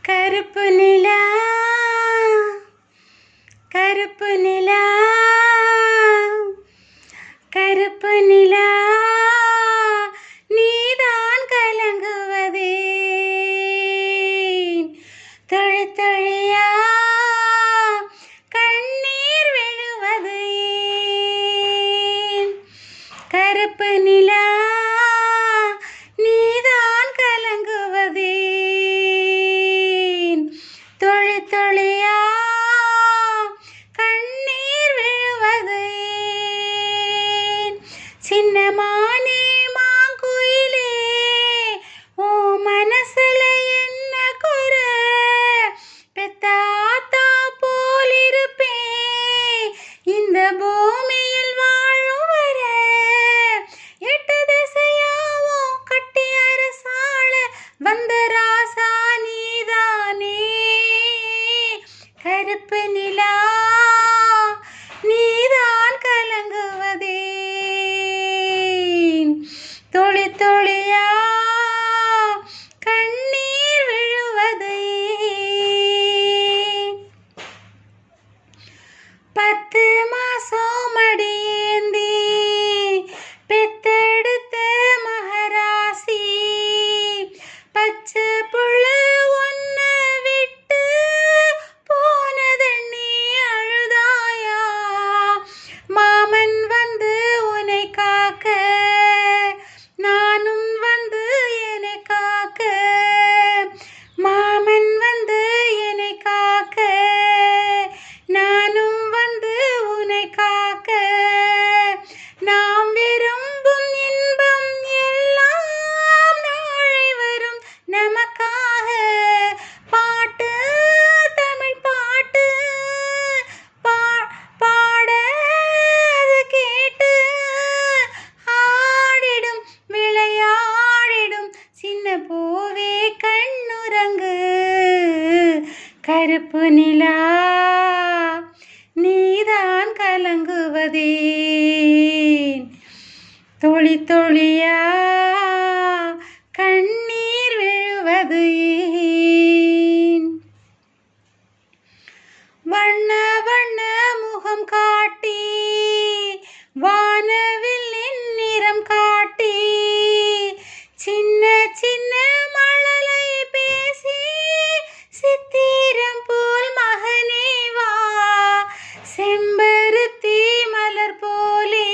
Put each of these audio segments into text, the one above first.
கருப்பு நிலா கருப்பு நிலா கருப்பு நிலா நீதான் கலங்குவதே தொழி தொழியா கண்ணீர் விழுவது ஏன் கருப்பு நிலா நீதான் கலங்குவதே தொழி தொழியா கண்ணீர் விழுவது ஏன் சின்னமானே மாங்குயிலே ஓ மனசுல என்ன குறை பெத்தாத்தா போல் இருப்பேன் இந்த பூமியில் வாழும் வர எட்டு திசையாவோ கட்டி அரசாள வந்த ராசா நீதானே கருப்பு நிலா நீதான் கலங்குவதே தொழி தொழியா கண்ணீர் விழுவது 10 மாசம் மடியேந்தி பெத்தெடுத்த மகராசி பச்சை புள்ள ஒன்ன விட்டு போனதண்ணி அழுதாயா மாமன் வந்து உன்னை காக்க நானும் வந்து என்னை காக்க மாமன் வந்து என்னை காக்க நானும் வந்து உன்னை காக்க நாம் விரும்பும் இன்பம் எல்லாம் நாளை வரும் நமக்காக பாட்டு தமிழ் பாட்டு பாட அது கேட்டு ஆடிடும் விளையாடிடும் சின்ன பூவே கண்ணுறங்கு கருப்பு நிலா நீதான் கலங்குவதே தொழி தொழியா கண்ணீர் விழுவது ஏன் வண்ண வண்ண முகம் காட்டி வானவில்லின் நிறம் காட்டி சின்ன சின்ன மழலை பேசி சித்திரம் போல் மகனே வா செம்பருத்தி மலர் போலே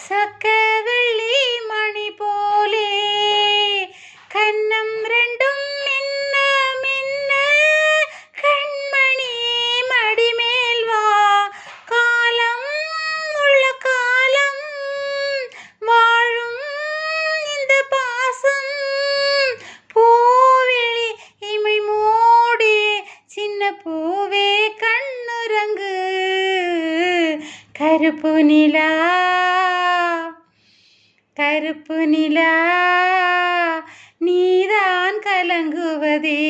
சக்கவெள்ளி மணி போலே கண்ணம் ரெண்டும் மின்ன மின்ன கண்மணி மடிமேல் வா காலம் உள்ள காலம் வாழும் இந்த பாசம் பூவிழி இமை மூடி சின்ன பூவே கண்ணுறங்கு கருப்பு நிலா கருப்பு நிலா நீதான் கலங்குவதே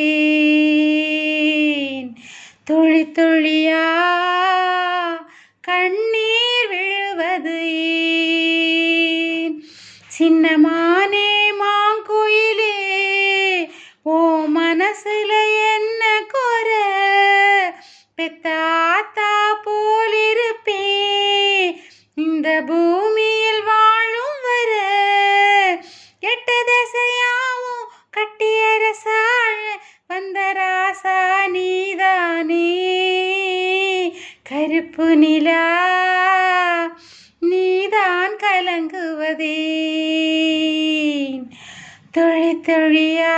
தொழி தொழியா கண்ணீர் விழுவது ஏன் சின்னமானே மாங்குயிலே ஓ மனசுல என்ன குறை பெத்தாத்தா போல் இருப்பேன் இந்த பூமியில் வாழும் வர எட்டு திசையாவும் கட்டி அரசாழ வந்த ராசா நீதானே கருப்பு நிலா நீதான் கலங்குவதே தொழி தொழியா